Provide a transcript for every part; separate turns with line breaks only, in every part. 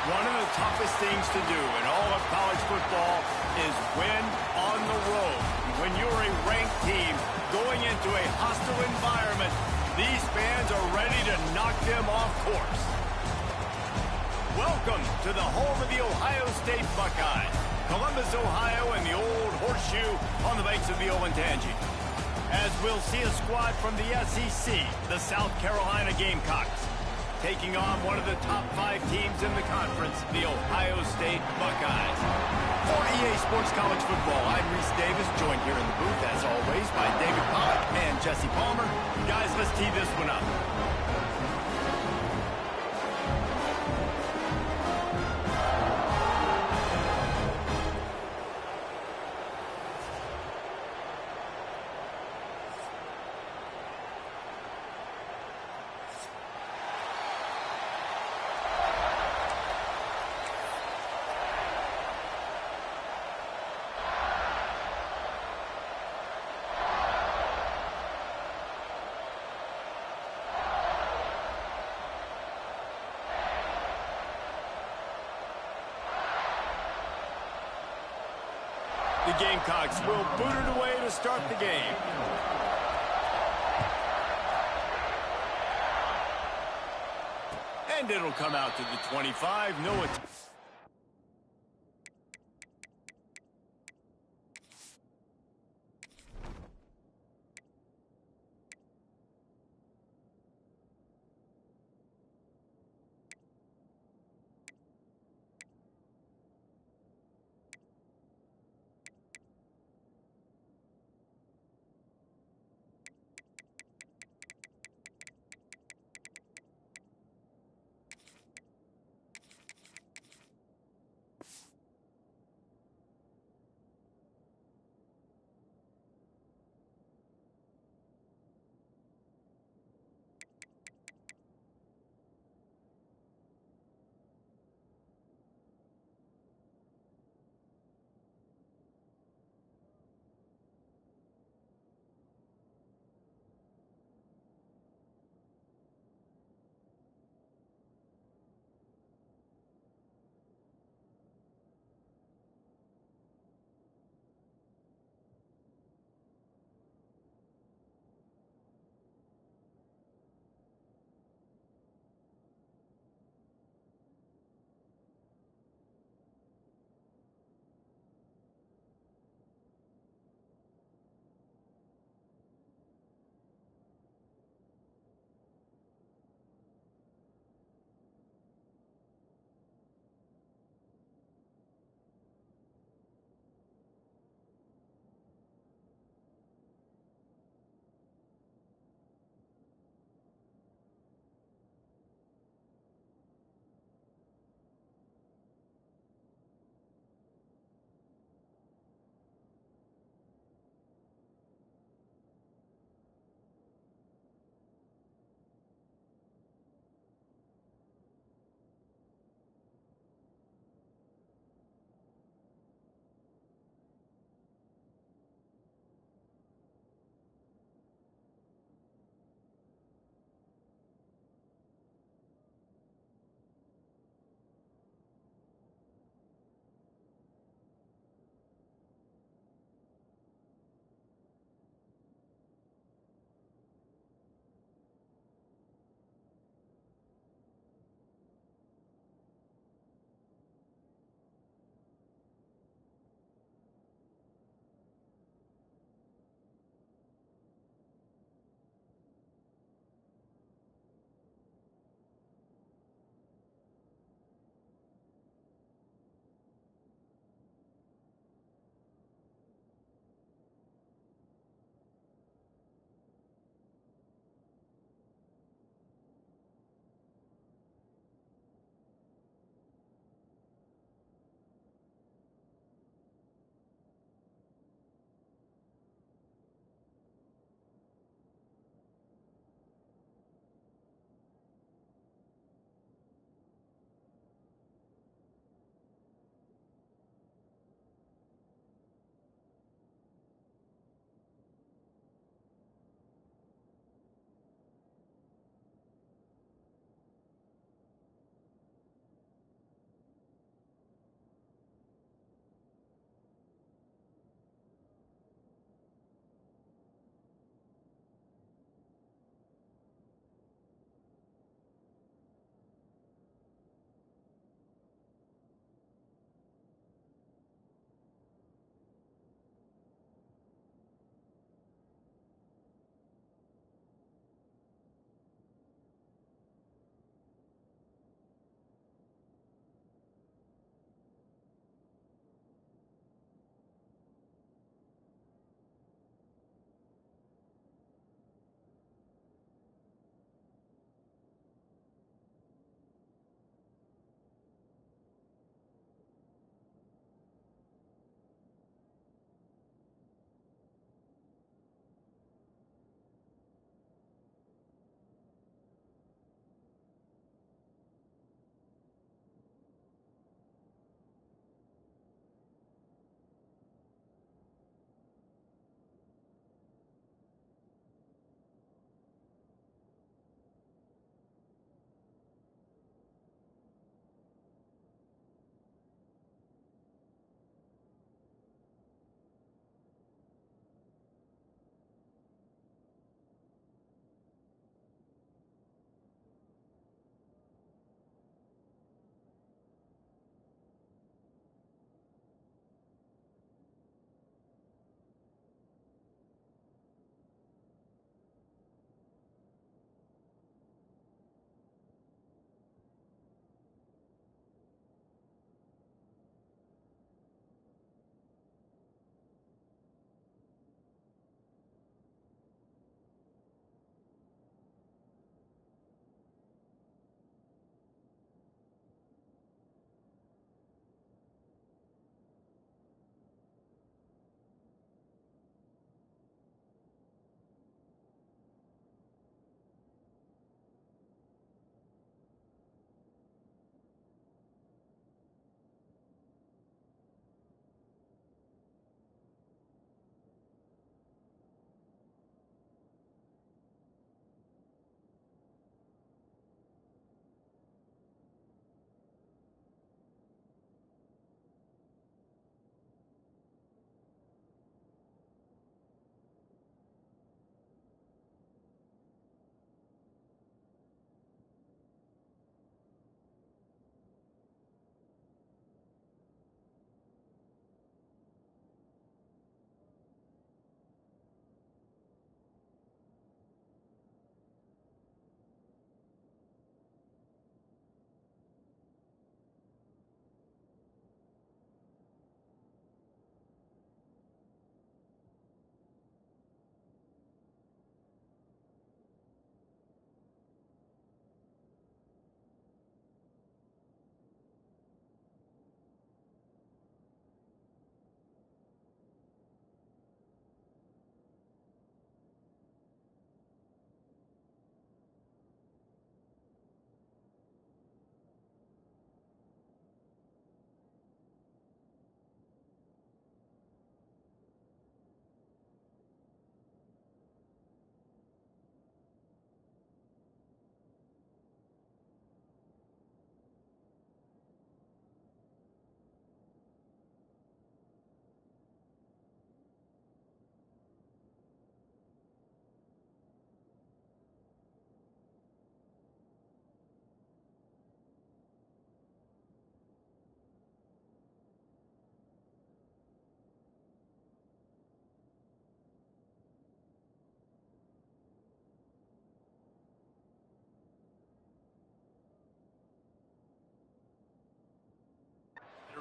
One of the toughest things to do in all of college football is win on the road. When you're a ranked team going into a hostile environment, these fans are ready to knock them off course. Welcome to the home of the Ohio State Buckeyes, Columbus, Ohio, and the old horseshoe on the banks of the Ncaa. As we'll see a squad from the SEC, the South Carolina Gamecocks, taking on one of the top 5 teams in the conference, the Ohio State Buckeyes. For EA Sports College Football, I'm Reese Davis, joined here in the booth, as always, by David Pollack and Jesse Palmer. Guys, let's tee this one up. The Gamecocks will boot it away to start the game. And it'll come out to the 25. No attempt.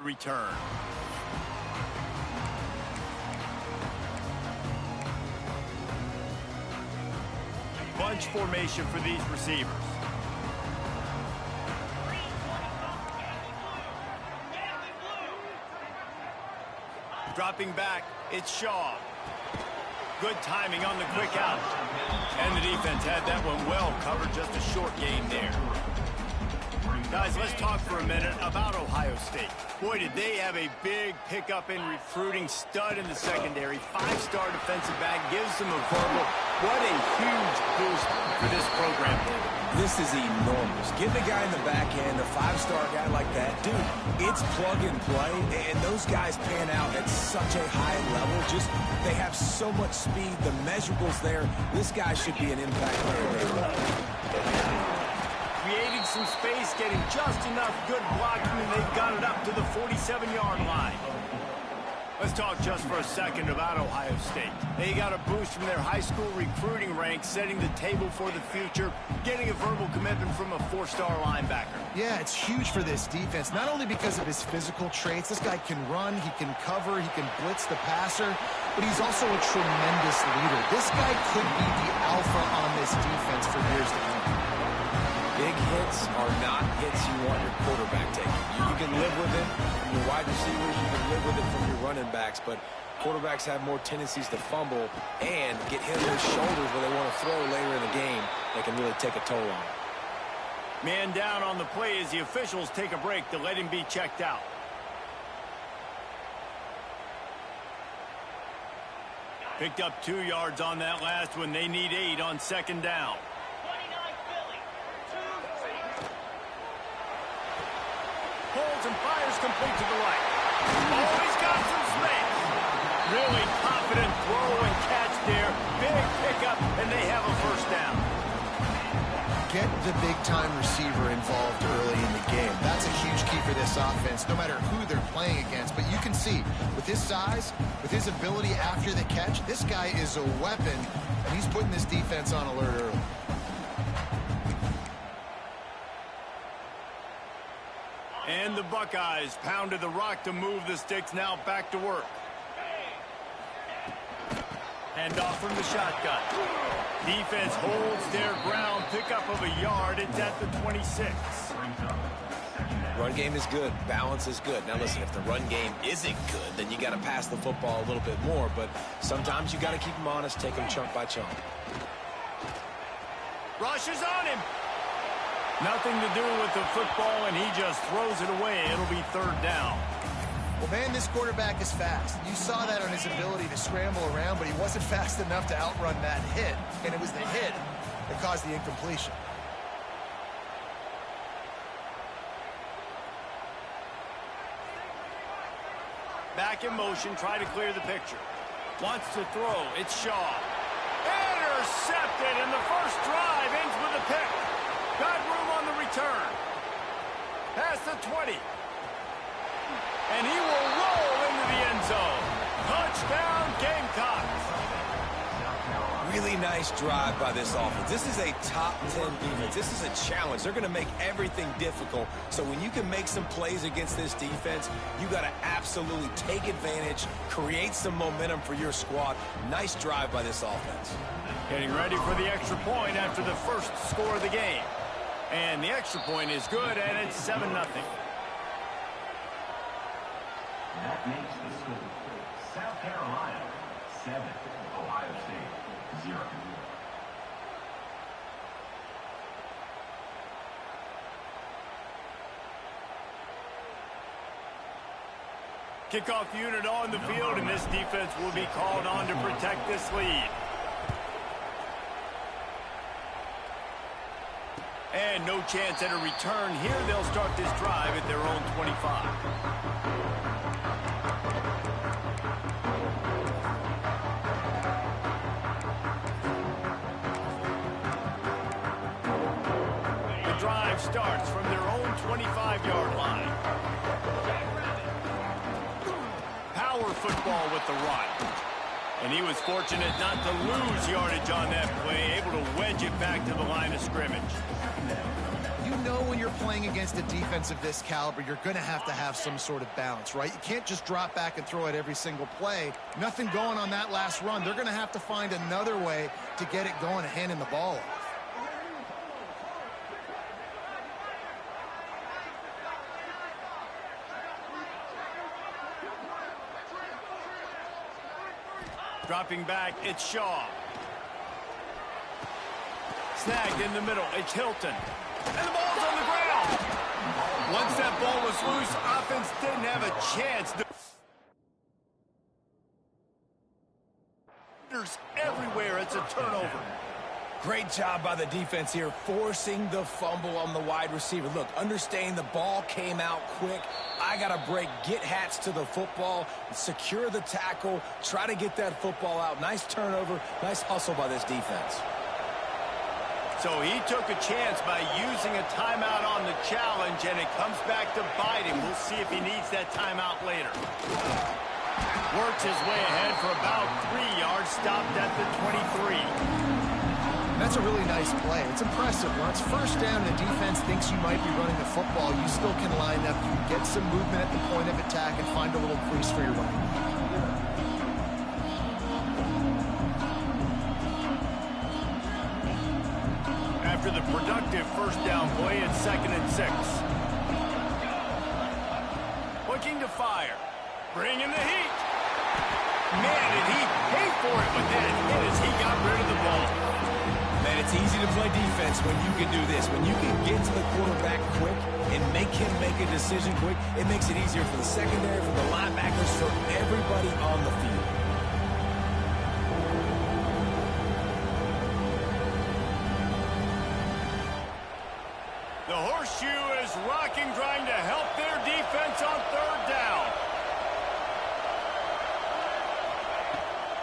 return. Bunch formation for these receivers. Dropping back, it's Shaw. Good timing on the quick out. And the defense had that one well covered, just a short gain there. Guys, let's talk for a minute about Ohio State. Boy, did they have a big pickup in recruiting. Stud in the secondary. 5-star defensive back gives them a verbal. What a huge boost for this program.
This is enormous. Getting a guy in the back end, a 5-star guy like that, dude, it's plug and play, and those guys pan out at such a high level. Just, they have so much speed. The measurables there. This guy should be an impact player.
Creating some space, getting just enough good blocking, and they've got it up to the 47-yard line. Let's talk just for a second about Ohio State. They got a boost from their high school recruiting ranks, setting the table for the future, getting a verbal commitment from a 4-star linebacker.
Yeah, it's huge for this defense, not only because of his physical traits. This guy can run, he can cover, he can blitz the passer, but he's also a tremendous leader. This guy could be the alpha on this defense for years to come.
Big hits are not hits you want your quarterback taking. You can live with it from your wide receivers. You can live with it from your running backs. But quarterbacks have more tendencies to fumble and get hit on their shoulders where they want to throw later in the game. They can really take a toll on them.
Man down on the play as the officials take a break to let him be checked out. Picked up 2 yards on that last one. They need 8 on 2nd down. Holds and fires complete to the right. Oh, he's got some space. Really confident throw and catch there. Big pickup, and they have a 1st down.
Get the big-time receiver involved early in the game. That's a huge key for this offense, no matter who they're playing against. But you can see, with his size, with his ability after the catch, this guy is a weapon, and he's putting this defense on alert early.
And the Buckeyes pounded the rock to move the sticks, now back to work. Hand off from the shotgun. Defense holds their ground, pickup of a yard. It's at the 26.
Run game is good. Balance is good. Now listen, if the run game isn't good, then you got to pass the football a little bit more. But sometimes you got to keep them honest, take them chunk by chunk.
Rush is on him. Nothing to do with the football, and he just throws it away. It'll be 3rd down.
Well, man, this quarterback is fast. You saw that on his ability to scramble around, but he wasn't fast enough to outrun that hit, and it was the hit that caused the incompletion.
Back in motion, try to clear the picture. Wants to throw, it's Shaw. Intercepted, and the first drive ends with a pick. Got room on the return. Past the 20. And he will roll into the end zone. Touchdown, Gamecocks.
Really nice drive by this offense. This is a top 10 defense. This is a challenge. They're going to make everything difficult. So when you can make some plays against this defense, you got to absolutely take advantage, create some momentum for your squad. Nice drive by this offense.
Getting ready for the extra point after the first score of the game. And the extra point is good, and it's 7-0.
That makes the score South Carolina 7, Ohio State 0.
Kickoff unit on the field, and this defense will be called on to protect this lead. And no chance at a return here. They'll start this drive at their own 25. The drive starts from their own 25-yard line. Power football with the run. And he was fortunate not to lose yardage on that play, able to wedge it back to the line of scrimmage.
You know when you're playing against a defense of this caliber, you're going to have some sort of balance, right? You can't just drop back and throw it every single play. Nothing going on that last run. They're going to have to find another way to get it going and handing the ball off.
Dropping back, it's Shaw. Snagged in the middle, it's Hilton. And the ball's on the ground. Once that ball was loose, offense didn't have a chance. There's everywhere, it's a turnover.
Great job by the defense here, forcing the fumble on the wide receiver. Look, understanding the ball came out quick. I got to break, get Hats to the football, secure the tackle, try to get that football out. Nice turnover, nice hustle by this defense.
So he took a chance by using a timeout on the challenge, and it comes back to bite him. We'll see if he needs that timeout later. Works his way ahead for about 3 yards, stopped at the 23.
That's a really nice play. It's impressive. When it's first down and the defense thinks you might be running the football, you still can line up. You can get some movement at the point of attack and find a little crease for your running back.
After the productive first down play, it's 2nd and 6. Looking to fire. Bringing the heat. Man, did he pay for it with that hit as he got rid of the ball.
Man, it's easy to play defense when you can do this. When you can get to the quarterback quick and make him make a decision quick, it makes it easier for the secondary, for the linebackers, for everybody on the field.
The horseshoe is rocking, trying to help their defense on 3rd down.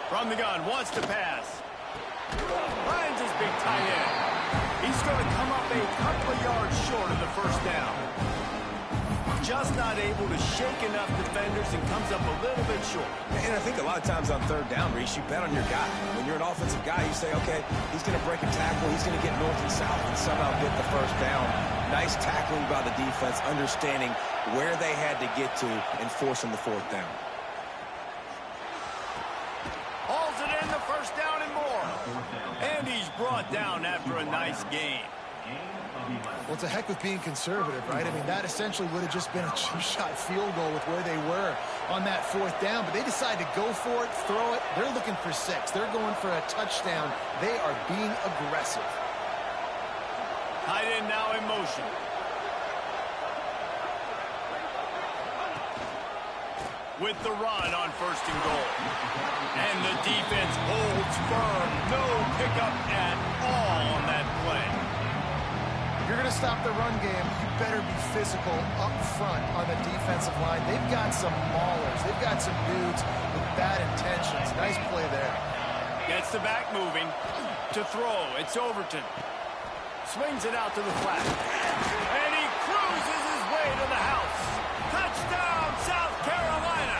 From the gun, wants to pass. Finds his big tight end. He's going to come up a couple of yards short of the first down. Just not able to shake enough defenders and comes up a little bit short.
And I think a lot of times on 3rd down, Reese, you bet on your guy. When you're an offensive guy, you say, okay, he's going to break a tackle, he's going to get north and south and somehow get the first down. Nice tackling by the defense, understanding where they had to get to and forcing the 4th down.
Hauls it in, the first down and more. And he's brought down after a nice game.
Well, it's a heck with being conservative, right? I mean, that essentially would have just been a two-shot field goal with where they were on that 4th down. But they decided to go for it, throw it. They're looking for 6. They're going for a touchdown. They are being aggressive.
Tight end now in motion. With the run on 1st and goal. And the defense holds firm. No pickup at all on that play.
If you're going to stop the run game, you better be physical up front on the defensive line. They've got some maulers. They've got some dudes with bad intentions. Nice play there.
Gets the back moving. To throw, it's Overton. Swings it out to the flat. And he cruises his way to the house. Touchdown, South Carolina!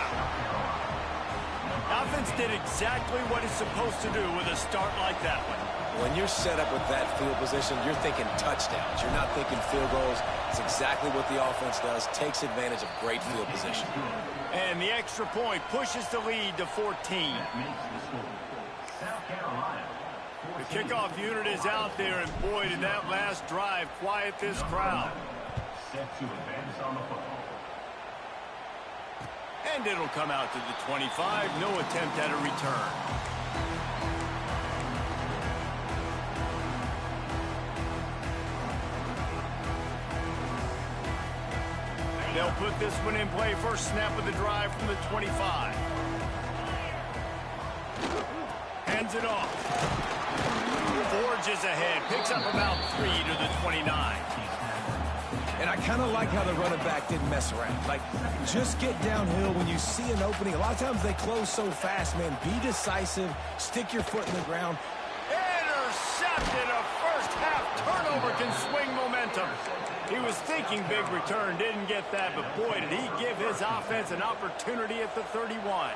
Offense did exactly what it's supposed to do with a start like that one.
When you're set up with that field position, you're thinking touchdowns. You're not thinking field goals. It's exactly what the offense does. Takes advantage of great field position.
And the extra point pushes the lead to 14. The kickoff unit is out there, and boy, did that last drive quiet this crowd.
Set to advance on the football.
And it'll come out to the 25. No attempt at a return. They'll put this one in play. First snap of the drive from the 25. Hands it off. Forges ahead. Picks up about 3 to the 29.
And I kind of like how the running back didn't mess around. Like, just get downhill when you see an opening. A lot of times they close so fast, man. Be decisive. Stick your foot in the ground.
Intercepted. A first-half turnover can swing momentum. He was thinking big return, didn't get that, but boy, did he give his offense an opportunity at the 31.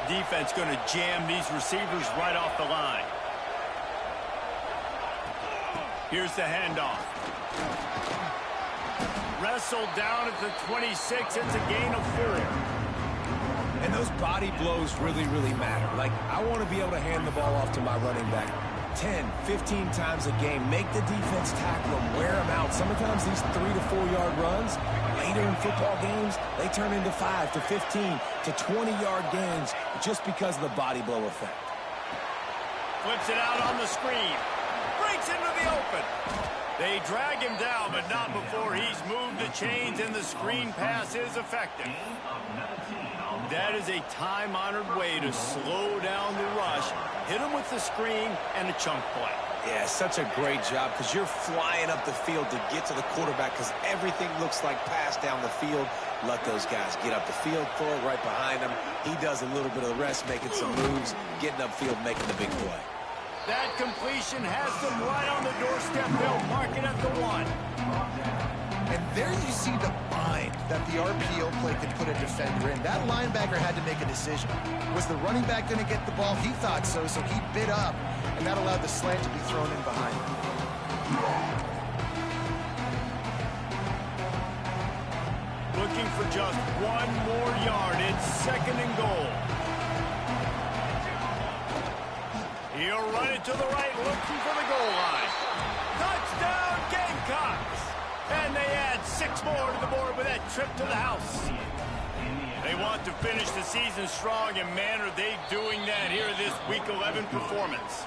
Defense going to jam these receivers right off the line. Here's the handoff. Wrestled down at the 26. It's a gain of 4.
And those body blows really, really matter. Like, I want to be able to hand the ball off to my running back 10, 15 times a game. Make the defense tackle them, wear them out. Sometimes these 3 to 4 yard runs, later in football games, they turn into 5 to 15 to 20 yard gains just because of the body blow effect.
Flips it out on the screen. Breaks into the open. They drag him down, but not before he's moved the chains, and the screen pass is effective. That is a time-honored way to slow down the rush, hit him with the screen, and a chunk play.
Yeah, such a great job because you're flying up the field to get to the quarterback because everything looks like pass down the field. Let those guys get up the field, throw it right behind him. He does a little bit of the rest, making some moves, getting upfield, making the big play.
That completion has them right on the doorstep. They'll mark it at the 1.
And there you see the bind that the RPO play could put a defender in. That linebacker had to make a decision. Was the running back going to get the ball? He thought so, so he bit up, and that allowed the slant to be thrown in behind him.
Looking for just 1 more yard. It's 2nd and goal. He'll run it to the right, looking for the goal line. Touchdown, Gamecocks! And they add 6 more to the board with that trip to the house. They want to finish the season strong, and man, are they doing that here in this Week 11 performance.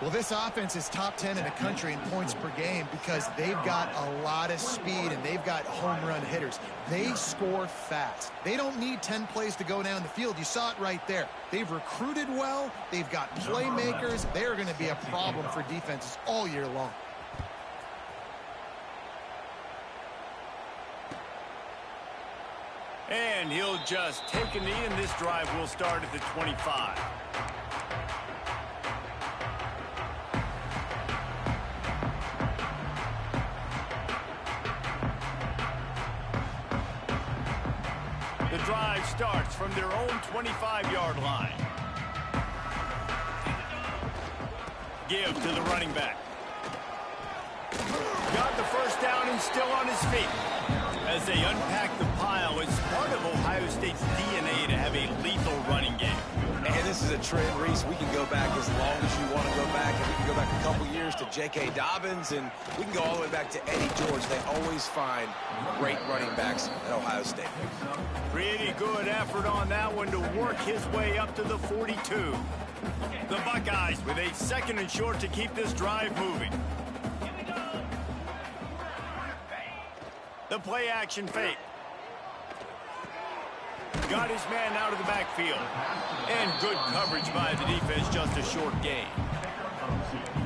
Well, this offense is top 10 in the country in points per game because they've got a lot of speed and they've got home run hitters. They score fast. They don't need 10 plays to go down the field. You saw it right there. They've recruited well. They've got playmakers. They're going to be a problem for defenses all year long.
And he'll just take a knee, and this drive will start at the 25. The drive starts from their own 25-yard line. Give to the running back. Got the first down and still on his feet. As they unpack the pile, it's part of Ohio State's DNA to have a lethal running game.
And this is a trend, Reese. We can go back as long as you want to go back. And we can go back a couple years to J.K. Dobbins, and we can go all the way back to Eddie George. They always find great running backs at Ohio State.
Pretty good effort on that one to work his way up to the 42. The Buckeyes with a 2nd and short to keep this drive moving. The play action fake. Got his man out of the backfield. And good coverage by the defense, just a short gain.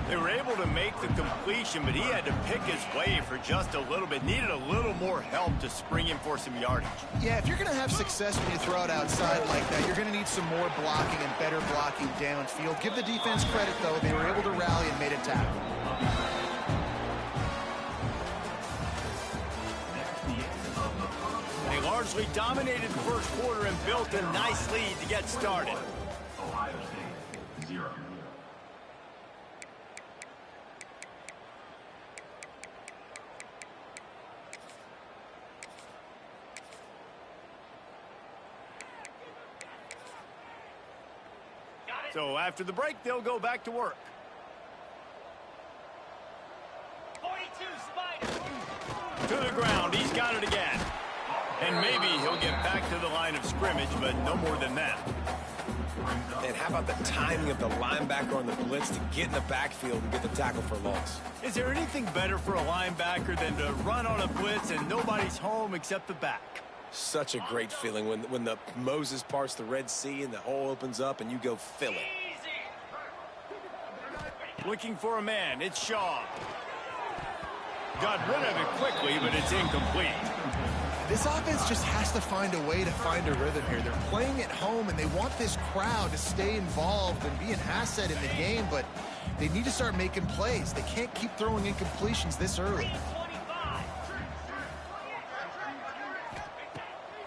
They were able to make the completion, but he had to pick his way for just a little bit. Needed a little more help to spring him for some yardage.
Yeah, if you're going to have success when you throw it outside like that, you're going to need some more blocking and better blocking downfield. Give the defense credit, though. They were able to rally and made a tackle.
They largely dominated the first quarter and built a nice lead to get started.
Ohio State, 0.
So after the break, they'll go back to work.
42 Spider.
To the ground, he's got it again. And maybe he'll get back to the line of scrimmage, but no more than that.
And how about the timing of the linebacker on the blitz to get in the backfield and get the tackle for loss?
Is there anything better for a linebacker than to run on a blitz and nobody's home except the back?
Such a great feeling when the Moses parts the Red Sea and the hole opens up and you go fill it.
Looking for a man, it's Shaw. Got rid of it quickly, but it's incomplete.
This offense just has to find a way to find a rhythm here. They're playing at home, and they want this crowd to stay involved and be an asset in the game, but they need to start making plays. They can't keep throwing incompletions this early.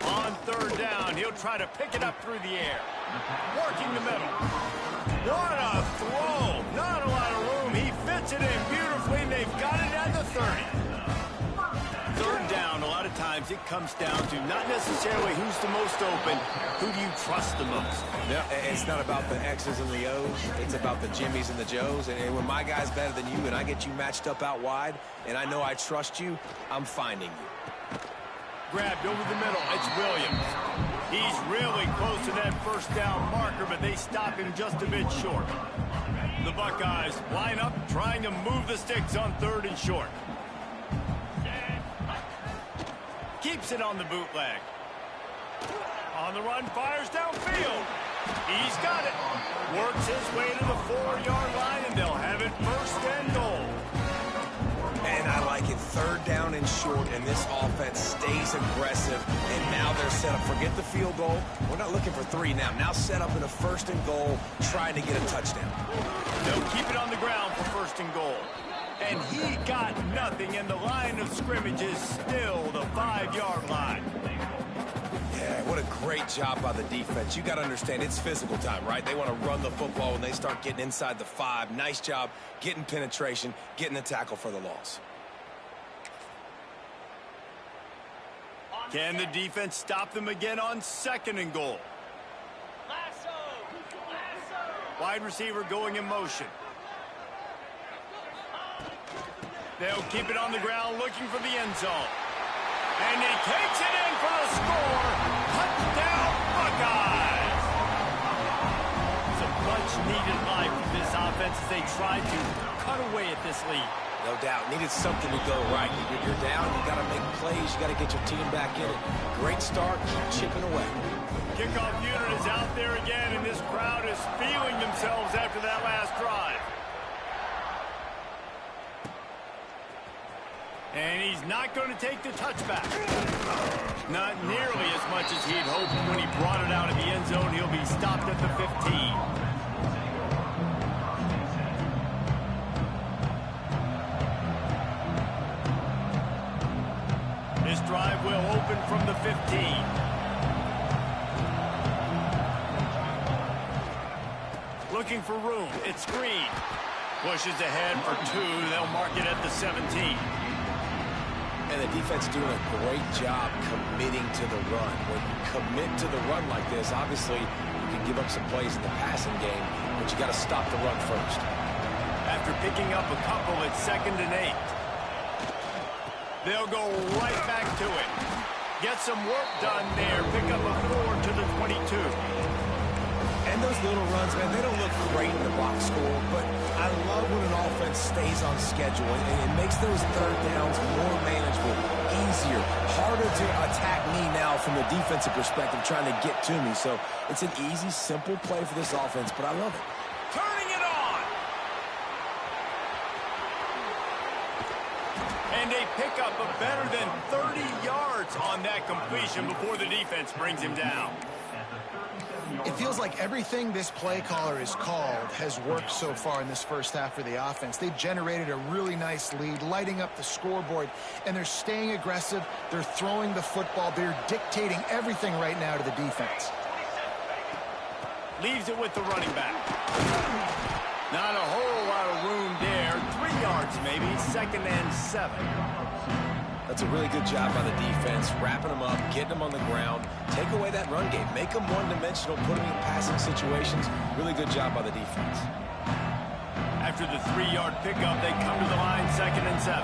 On 3rd down, he'll try to pick it up through the air. Working the middle. What a throw! Not a lot of room. He fits it in beautifully. 30. Third down, a lot of times it comes down to not necessarily who's the most open, who do you trust the most?
Yeah, it's not about the X's and the O's. It's about the Jimmies and the Joes. And when my guy's better than you and I get you matched up out wide, and I know I trust you, I'm finding you.
Grabbed over the middle. It's Williams. He's really close to that first down marker, but they stop him just a bit short. The Buckeyes line up, trying to move the sticks on 3rd and short. Keeps it on the bootleg. On the run, fires downfield. He's got it. Works his way to the 4-yard line, and they'll have it 1st and goal.
And I like it 3rd down and short, and this offense stays aggressive. And now they're set up. Forget the field goal. We're not looking for 3 now. Now set up in a 1st and goal, trying to get a touchdown.
They'll keep it on the ground for 1st and goal. And he got nothing, and the line of scrimmage is still the 5-yard line.
Yeah, what a great job by the defense. You got to understand, it's physical time, right? They want to run the football when they start getting inside the 5. Nice job getting penetration, getting the tackle for the loss.
Can the defense stop them again on 2nd and goal? Wide receiver going in motion. They'll keep it on the ground looking for the end zone. And he takes it in for the score. Touchdown, Buckeyes! It's a much-needed life for this offense as they try to cut away at this lead.
No doubt. Needed something to go right. You're down, you got to make plays, you got to get your team back in it. Great start, keep chipping away.
Kickoff unit is out there again, and this crowd is feeling themselves after that last drive. And he's not going to take the touchback. Not nearly as much as he'd hoped when he brought it out of the end zone. He'll be stopped at the 15. This drive will open from the 15. Looking for room. It's Green. Pushes ahead for 2. They'll mark it at the 17.
And the defense doing a great job committing to the run. When you commit to the run like this, obviously you can give up some plays in the passing game, but you got to stop the run first.
After picking up a couple, it's 2nd and 8. They'll go right back to it. Get some work done there. Pick up a 4 to the 22.
And those little runs, man, they don't look great in the box score, but I love when an offense stays on schedule, and it makes those 3rd downs more manageable, easier, harder to attack me now from the defensive perspective trying to get to me. So it's an easy, simple play for this offense, but I love it.
Turning it on! And they pick up a better than 30 yards on that completion before the defense brings him down.
It feels like everything this play caller has called has worked so far in this first half for the offense. They've generated a really nice lead, lighting up the scoreboard, and they're staying aggressive. They're throwing the football. They're dictating everything right now to the defense.
Leaves it with the running back. Not a whole lot of room there. 3 yards maybe, 2nd and 7.
That's a really good job by the defense, wrapping them up, getting them on the ground, take away that run game, make them one-dimensional, put them in passing situations. Really good job by the defense.
After the 3-yard pickup, they come to the line, 2nd and 7.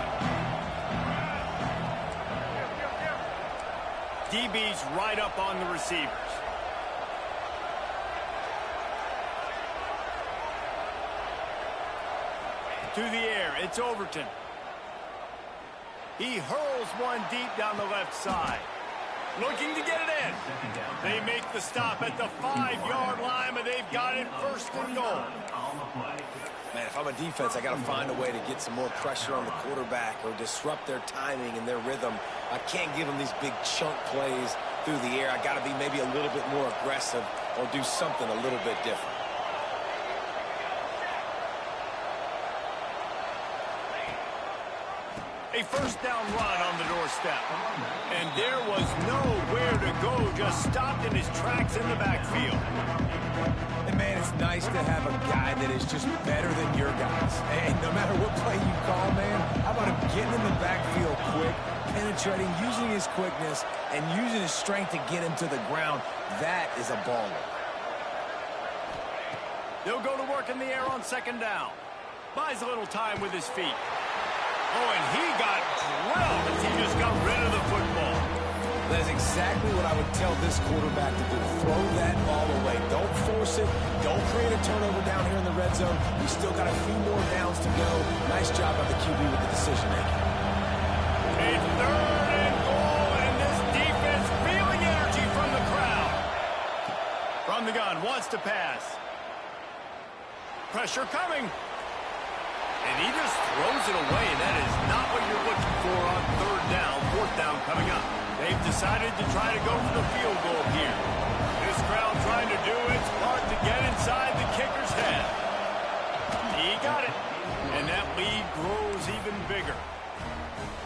DB's right up on the receivers. To the air, it's Overton. He hurls one deep down the left side. Looking to get it in. They make the stop at the 5-yard line, but they've got it 1st and goal.
Man, if I'm a defense, I got to find a way to get some more pressure on the quarterback or disrupt their timing and their rhythm. I can't give them these big chunk plays through the air. I got to be maybe a little bit more aggressive or do something a little bit different.
A 1st down run on the doorstep. And there was nowhere to go, just stopped in his tracks in the backfield.
And man, it's nice to have a guy that is just better than your guys. And no matter what play you call, man, how about him getting in the penetrating, using his quickness, and using his strength to get him to the ground. That is a baller.
They'll go to work in the air on second down. Buys a little time with his feet. Oh, and he got drilled as he just got rid of the football.
That is exactly what I would tell this quarterback to do. Throw that ball away. Don't force it. Don't create a turnover down here in the red zone. We still got a few more downs to go. Nice job by the QB with the decision-making.
It's third and goal, and this defense feeling energy from the crowd. From the gun, wants to pass. Pressure coming. And he just throws it away, and that is not what you're looking for on third down, fourth down coming up. They've decided to try to go for the field goal here. This crowd trying to do its part to get inside the kicker's head. He got it, and that lead grows even bigger.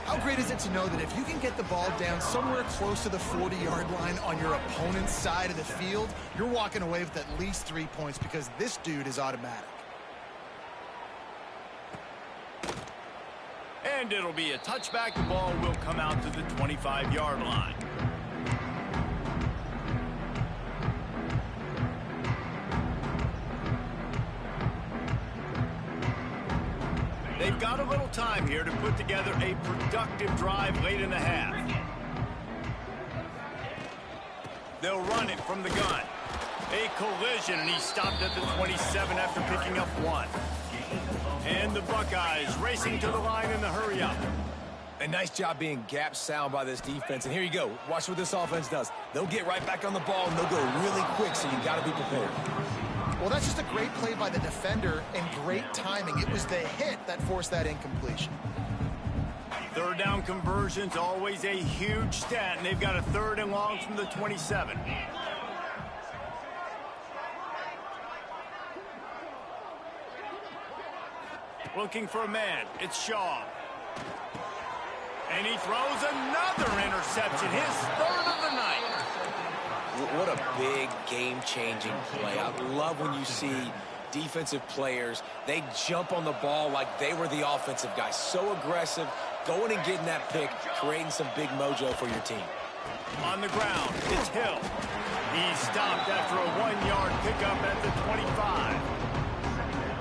How great is it to know that if you can get the ball down somewhere close to the 40-yard line on your opponent's side of the field, you're walking away with at least 3 points because this dude is automatic.
And it'll be a touchback. The ball will come out to the 25-yard line. They've got a little time here to put together a productive drive late in the half. They'll run it from the gun. A collision, and he stopped at the 27 after picking up 1. And the Buckeyes racing to the line in the hurry-up.
A nice job being gap sound by this defense. And here you go. Watch what this offense does. They'll get right back on the ball, and they'll go really quick, so you got to be prepared.
Well, that's just a great play by the defender and great timing. It was the hit that forced that incompletion.
Third down conversion's always a huge stat, and they've got a third and long from the 27. Looking for a man. It's Shaw. And he throws another interception, his third of the night.
What a big game-changing play. I love when you see defensive players, they jump on the ball like they were the offensive guy. So aggressive, going and getting that pick, creating some big mojo for your team.
On the ground, it's Hill. He stopped after a 1-yard pickup at the 25.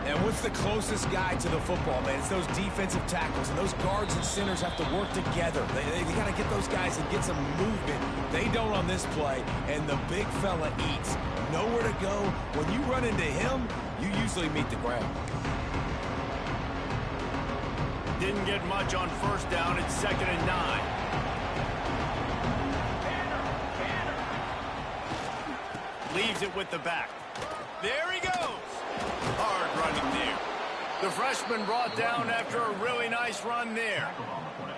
And what's the closest guy to the football, man? It's those defensive tackles, and those guards and centers have to work together. They got to get those guys and get some movement. They don't on this play, and the big fella eats. Nowhere to go. When you run into him, you usually meet the ground.
Didn't get much on first down. It's 2nd and 9. Leaves it with the back. There he goes. Hard running there. The freshman brought down after a really nice run there.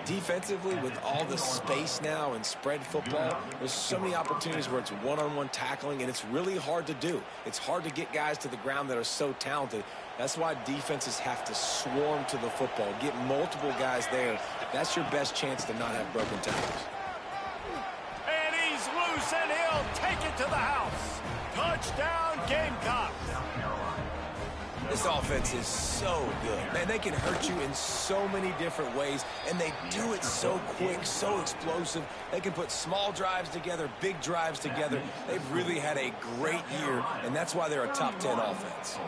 Defensively, with all the space now and spread football, there's so many opportunities where it's one-on-one tackling, and it's really hard to do. It's hard to get guys to the ground that are so talented. That's why defenses have to swarm to the football, get multiple guys there. That's your best chance to not have broken tackles.
And he's loose, and he'll take it to the house. Touchdown, Gamecocks.
This offense is so good. Man, they can hurt you in so many different ways, and they do it so quick, so explosive. They can put small drives together, big drives together. They've really had a great year, and that's why they're a top 10 offense.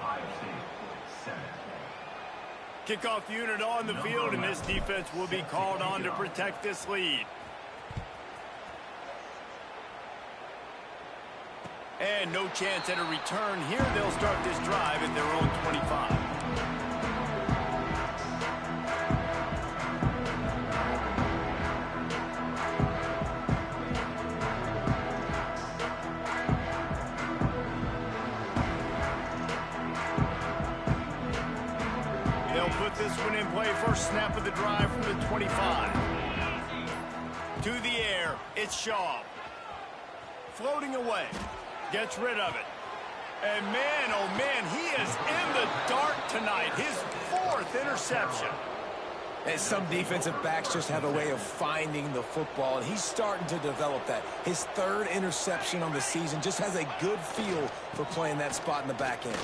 Kickoff unit on the field, and this defense will be called on to protect this lead. And no chance at a return here. They'll start this drive at their own 25. They'll put this one in play. First snap of the drive from the 25. To the air, it's Shaw. Floating away. Gets rid of it. And man, oh man, he is in the dark tonight. His 4th interception.
And some defensive backs just have a way of finding the football, and he's starting to develop that. His 3rd interception on the season, just has a good feel for playing that spot in the back end.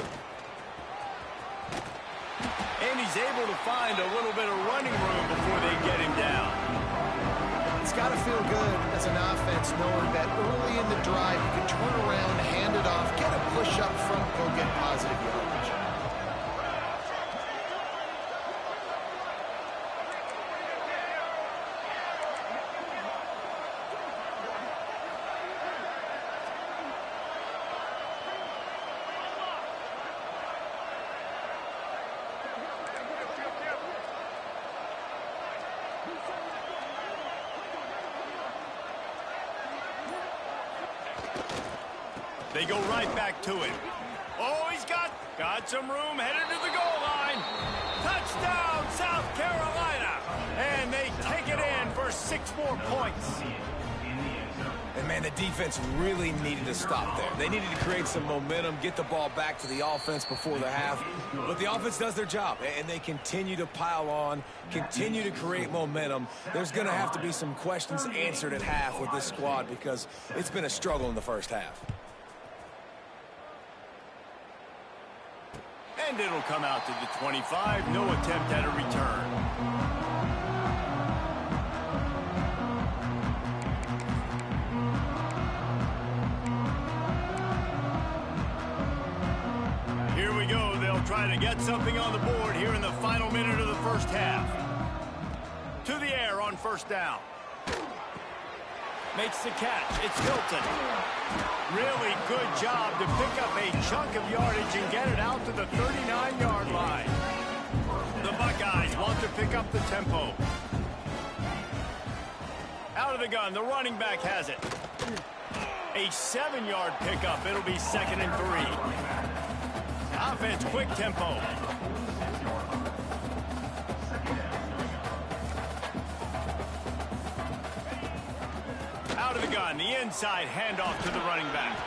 And he's able to find a little bit of running room before they get him down.
It's got to feel good as an offense knowing that early in the drive you can turn around, hand it off, get a push up front, go get positive yardage.
They go right back to it. Oh, he's got some room, headed to the goal line. Touchdown, South Carolina. And they take it in for 6 more points.
And, man, the defense really needed to stop there. They needed to create some momentum, get the ball back to the offense before the half. But the offense does their job, and they continue to pile on, continue to create momentum. There's going to have to be some questions answered at half with this squad because it's been a struggle in the first half.
And it'll come out to the 25. No attempt at a return. Here we go. They'll try to get something on the board here in the final minute of the first half. To the air on first down. Makes the catch. It's Hilton. Really good job to pick up a chunk of yardage and get it out to the 39-yard line. The Buckeyes want to pick up the tempo. Out of the gun, the running back has it. A 7-yard pickup. It'll be 2nd and 3. Offense, quick tempo. Out of the gun, the inside handoff to the running back.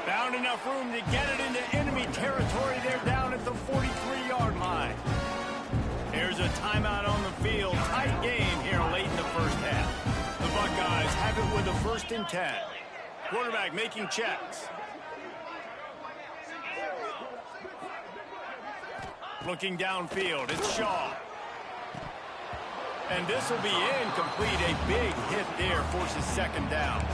Found enough room to get it into enemy territory. They're down at the 43-yard line. Here's a timeout on the field. Tight game here late in the first half. The Buckeyes have it with a 1st and 10. Quarterback making checks. Looking downfield, it's Shaw. And this will be incomplete. A big hit there forces 2nd down.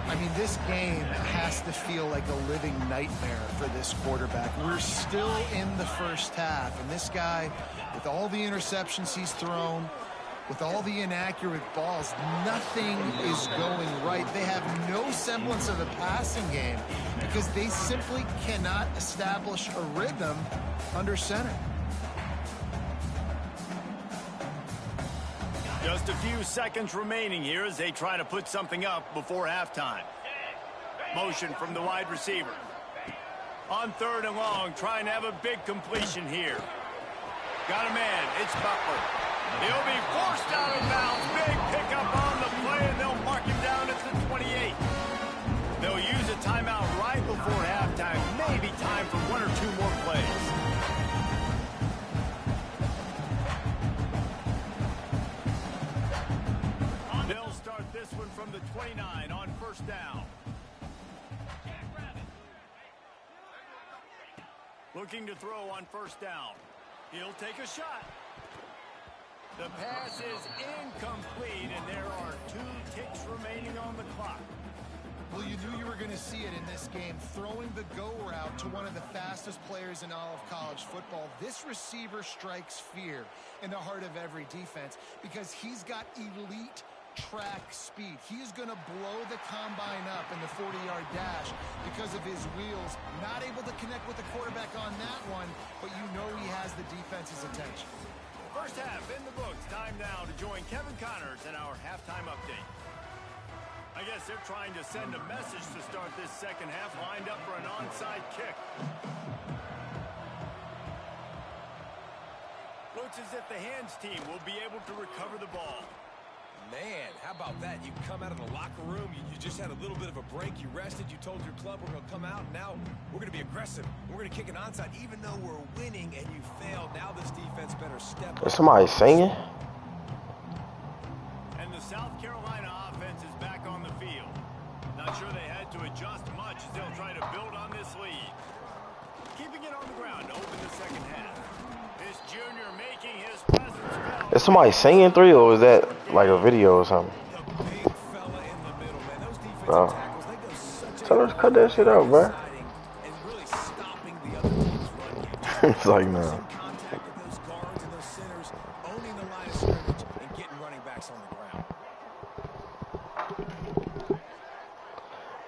I mean, this game has to feel like a living nightmare for this quarterback. We're still in the first half, and this guy, with all the interceptions he's thrown, with all the inaccurate balls, nothing is going right. They have no semblance of a passing game because they simply cannot establish a rhythm under center.
Just a few seconds remaining here as they try to put something up before halftime. Motion from the wide receiver. On 3rd and long, trying to have a big completion here. Got a man. It's Butler. He'll be forced out of bounds. Big pickup on the play, and they'll mark him down at the 28. They'll use a timeout right before halftime. Maybe time for 1 or 2 more plays. They'll start this one from the 29 on 1st down. Looking to throw on 1st down. He'll take a shot. The pass is incomplete, and there are 2 ticks remaining on the clock.
Well, you knew you were going to see it in this game, throwing the go route to one of the fastest players in all of college football. This receiver strikes fear in the heart of every defense because he's got elite track speed. He's going to blow the combine up in the 40-yard dash because of his wheels. Not able to connect with the quarterback on that one, but you know he has the defense's attention.
First half in the books. Time now to join Kevin Connors in our halftime update. I guess they're trying to send a message to start this second half, lined up for an onside kick. Looks as if the hands team will be able to recover the ball.
Man, how about that? You come out of the locker room, you just had a little bit of a break, you rested, you told your club we're going to come out, and now we're going to be aggressive. We're going to kick an onside, even though we're winning and you failed. Now this defense better step up.
Is somebody singing?
And the South Carolina offense is back on the field. Not sure they had to adjust much as they'll try to build on this lead. Keeping it on the ground to open the second half. This junior making his presence felt.
Is somebody singing 3, or is that like a video or something?
defensive
bro.
tackles, they go such a
Tell her to
long
cut that shit
way
out,
in
bro.
deciding and really stopping the other team's run game. Just
It's like,
forcing
nah.
contact with those guards and those centers, owning the line of scrimmage, and getting running backs on the ground.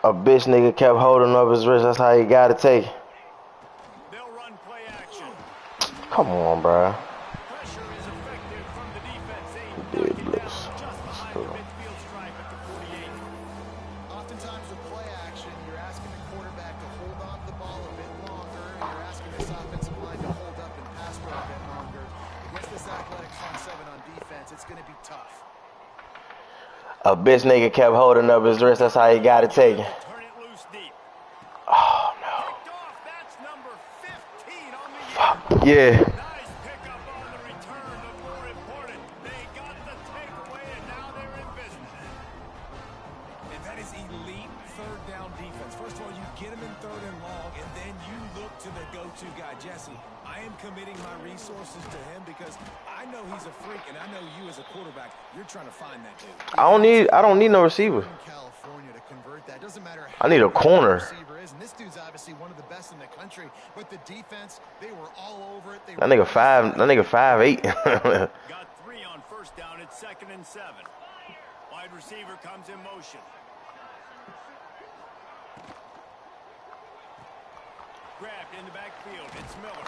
A bitch nigga kept holding up his wrist. That's how you gotta take it.
They'll run play action.
Come on, bro.
Pressure is effective from the defense. They knock
Big
it
looks.
down just behind the midfield stripe at the 48.
Oftentimes with play action, you're asking the quarterback to hold on to the ball a bit longer. You're asking this offensive line to hold up and pass for a bit longer. Against this athletic front seven on defense, it's going to be tough.
A bitch nigga kept holding up his wrist. That's how you gotta take it.
Turn it loose deep.
Oh, no.
Picked off. That's number 15 on the year.
Yeah.
Nice pickup on the return, but more important, they got the takeaway, and now they're in business.
And that is elite third down defense. First of all, you get him in third and long, and then you look to the go-to guy, Jesse. I am committing my resources to him because I know he's a freak, and I know you as a quarterback, you're trying to find that dude.
I don't need no receiver.
In California to convert that. Doesn't matter
I need a
how good
corner.
the receiver is. And this dude's obviously one of the best in the country. But the defense, they were all over it.
That nigga 5'8".
Got 3 on first down. It's 2nd and 7. Wide receiver comes in motion. Grabbed in the backfield. It's Miller.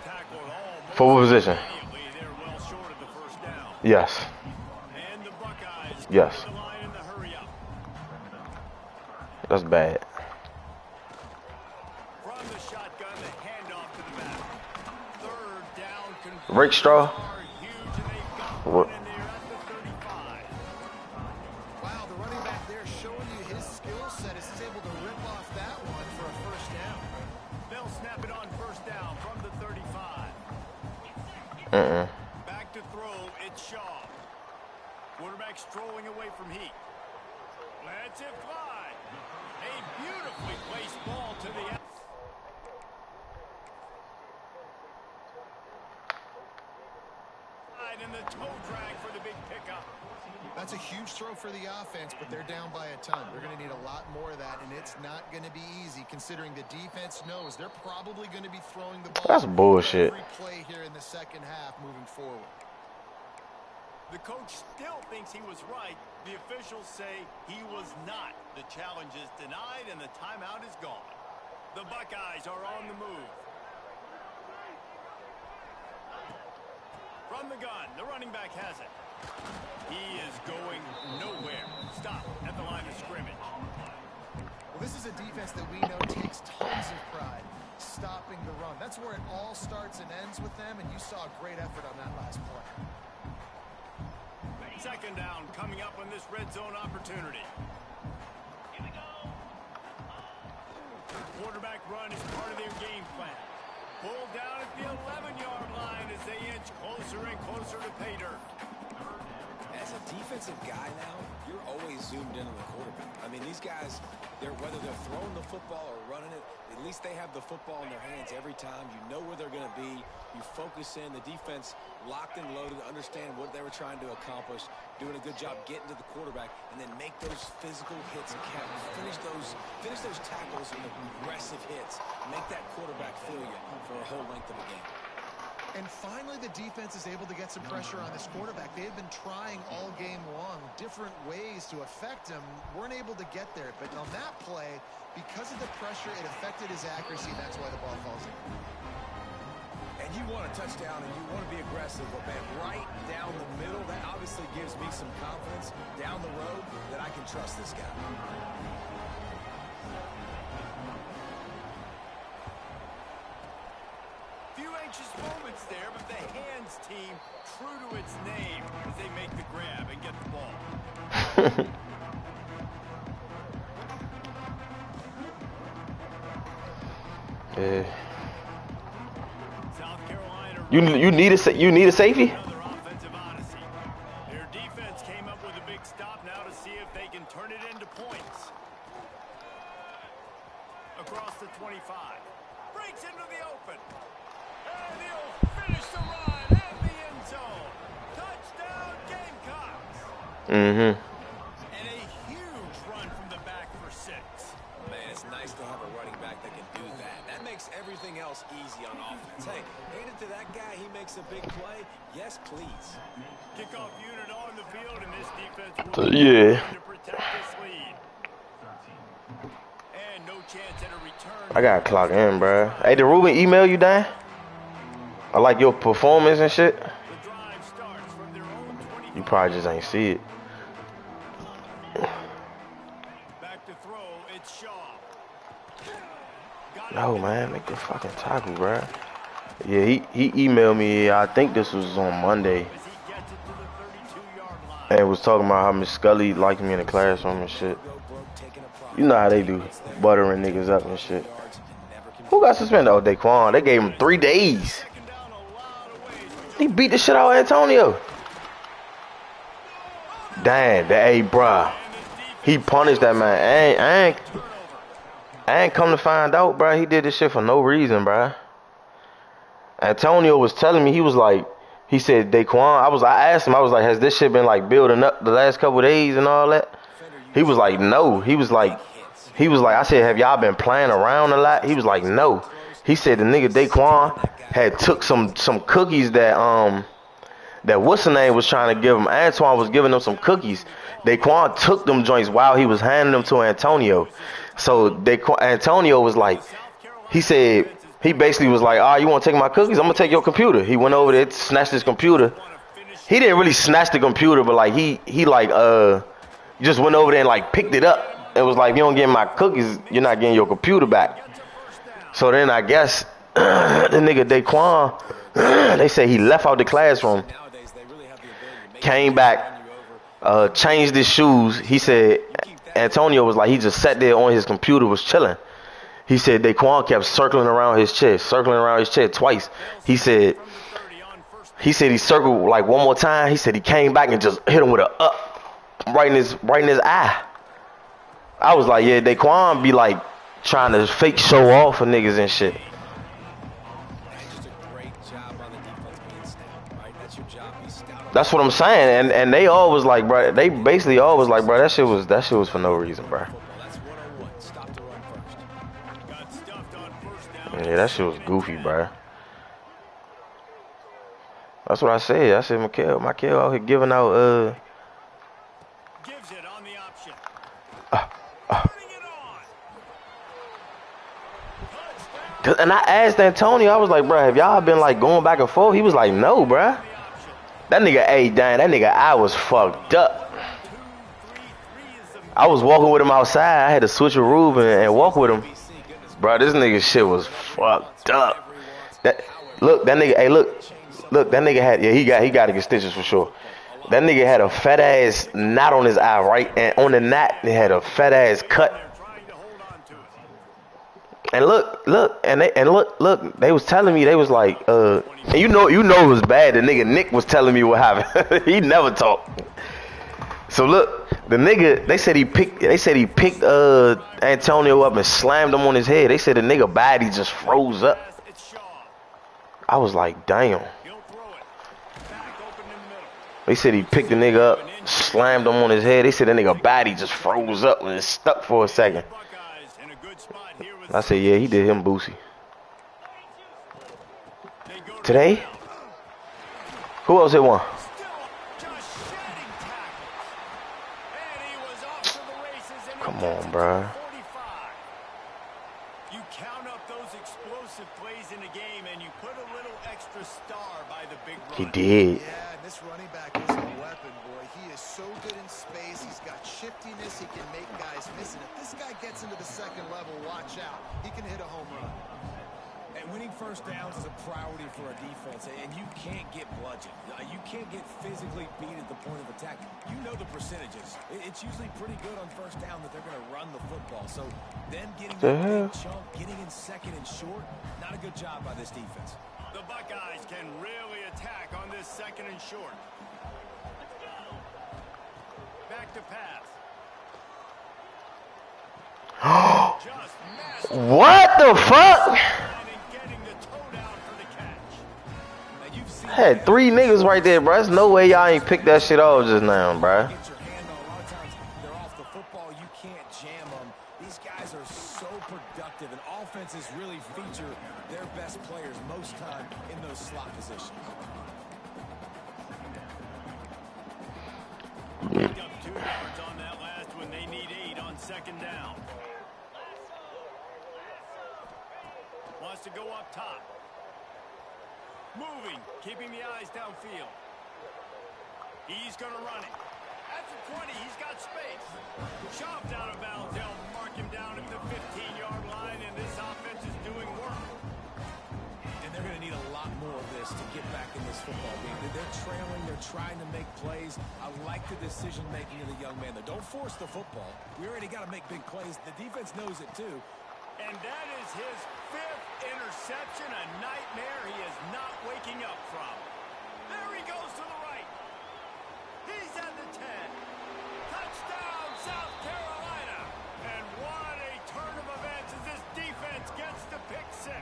Tackled all.
Forward position.
Immediately, they're well short of the first down.
Yes.
And the Buckeyes
Yes.
get the line in the hurry up.
That's bad.
From the shotgun, the handoff to the back. Third down.
Rick Straw.
Are huge, and they've got
What?
one in there at the 35.
Wow, the running back there showing you his skill set. Is he's able to rip off that one for a first down.
They'll snap it on first down from the 35. Back to throw, it's Shaw. Quarterback strolling away from Heat. Lets it fly. A beautifully placed ball to the outside. And the toe drag for the big pickup.
That's a huge throw for the offense, but they're down by a ton. They're going to need a lot more of that, and it's not going to be easy considering the defense knows they're probably going to be throwing the ball.
That's bullshit.
Every play here in the second half moving forward.
The coach still thinks he was right. The officials say he was not. The challenge is denied, and the timeout is gone. The Buckeyes are on the move. From the gun, the running back has it. He is going nowhere. Stop at the line of scrimmage.
Well, this is a defense that we know takes tons of pride stopping the run. That's where it all starts and ends with them, and you saw a great effort on that last play.
Second down coming up on this red zone opportunity. Quarterback run is part of their game plan. Pulled down at the 11-yard line as they inch closer and closer to pay dirt.
As a defensive guy now, you're always zoomed in on the quarterback. I mean, these guys, whether they're throwing the football or running it, at least they have the football in their hands every time. You know where they're going to be. You focus in. The defense locked and loaded, understand what they were trying to accomplish, doing a good job getting to the quarterback, and then make those physical hits count. Finish those tackles with aggressive hits. Make that quarterback feel you for a whole length of a game.
And finally, the defense is able to get some pressure on this quarterback. They have been trying all game long different ways to affect him. Weren't able to get there. But on that play, because of the pressure, it affected his accuracy. And that's why the ball falls in.
And you want a touchdown and you want to be aggressive, but man, right down the middle, that obviously gives me some confidence down the road that I can trust this guy.
Few anxious moments there, but the hands team true to its name as they make the grab and get the ball. South Carolina.
You need a safety?
Another offensive odyssey. Their defense came up with a big stop now to see if they can turn it into points. Across the 25. Breaks into the open. And he'll finish the run and the end zone. Touchdown Gamecocks.
Mm-hmm.
And a huge
play? Yes, please.
Kickoff unit on the field, and this defense will
Yeah.
to protect this lead. And no chance at a return.
I gotta clock in, bro. Hey, did Ruben email you, Dan? I like your performance and shit.
The drive starts from their own 25.
You probably just ain't see it.
Back to throw, it's Shaw.
No, man, make the fucking tackle, bro. Yeah, he emailed me. I think this was on Monday,
As he gets it to the 32-yard line.
and was talking about how Miss Scully liked me in the classroom and shit. You know how they do, buttering niggas up and shit. Who got suspended? Oh, Daquan. They gave him 3 days.
Second down a lot of ways.
He beat the shit out of Antonio. Damn, hey, bruh. He punished that man. I ain't come to find out, bruh. He did this shit for no reason, bruh. Antonio was telling me, he said, Daquan, I asked him, I was like, has this shit been like building up the last couple of days and all that? He was like, no. He was like, I said, have y'all been playing around a lot? He was like, no. He said the nigga Daquan had took some cookies that what's the name was trying to give him. Antoine was giving him some cookies. Daquan took them joints while he was handing them to Antonio. So Antonio was like, he said, he basically was like, you want to take my cookies? I'm going to take your computer. He went over there, snatched his computer. He didn't really snatch the computer, but like he just went over there and like picked it up. It was like, if you don't get my cookies, you're not getting your computer back. So then I guess the nigga Daquan, they say he left out the classroom, came back, changed his shoes. He said Antonio was like, he just sat there on his computer, was chilling. He said Daquan kept circling around his chair twice. He said he circled like one more time. He said he came back and just hit him with a up right in his eye. I was like, yeah, Daquan be like trying to fake show off for niggas and shit. That's what I'm saying, and they always like, bro. They basically always like, bro. That shit was for no reason, bro. Yeah, that shit was goofy, bro. That's what I said. I said, Michael out here giving out
Gives it on the option.
And I asked Antonio, I was like, bro, have y'all been like going back and forth? He was like, no, bro. That nigga, I was fucked up. I was walking with him outside. I had to switch a room and walk with him. Bro, this nigga shit was fucked up. That nigga had, he got to get stitches for sure. That nigga had a fat ass knot on his eye, right? And on the knot, he had a fat ass cut. And look, they was telling me, they was like, and you know it was bad. The nigga Nick was telling me what happened. He never talked. So look, the nigga, they said he picked Antonio up and slammed him on his head. They said the nigga body just froze up. I was like, damn. They said he picked the nigga up, slammed him on his head. They said the nigga body just froze up and it stuck for a second. I said, yeah, he did him Boosie. Today? Who else hit one? Come on, bro.
You count up those explosive plays in a game and you put a little extra star by the big run.
He did.
Yeah, and this running back is a weapon, boy. He is so good in space. He's got shiftiness. He can make guys miss. And if this guy gets into the second level, watch out. He can hit a home run.
And winning first downs is a priority for a defense, and you can't get bludgeoned. You can't get physically beat at the point of attack. You know the percentages. It's usually pretty good on first down that they're going to run the football. So then getting that big chunk, getting in second and short, not a good job by this defense.
The Buckeyes can really attack on this second and short. Back to pass.
What the fuck? I had 3 niggas right there, bro. There's no way y'all ain't picked that shit off just now, bro.
They're off the football. You can't jam them. These guys are so productive, and offenses really feature their best players most time in those slot positions.
second down. Wants to go up top. Moving, keeping the eyes downfield. He's going to run it. At the 20, he's got space. Shoved out of bounds. They'll mark him down at the 15-yard line, and this offense is doing work.
And they're going to need a lot more of this to get back in this football game. They're trailing. They're trying to make plays. I like the decision-making of the young man. Don't force the football. We already got to make big plays. The defense knows it, too.
And that is his 5th interception, a nightmare he is not waking up from. There he goes to the right. He's at the 10. Touchdown, South Carolina. And what a turn of events as this defense gets the pick 6.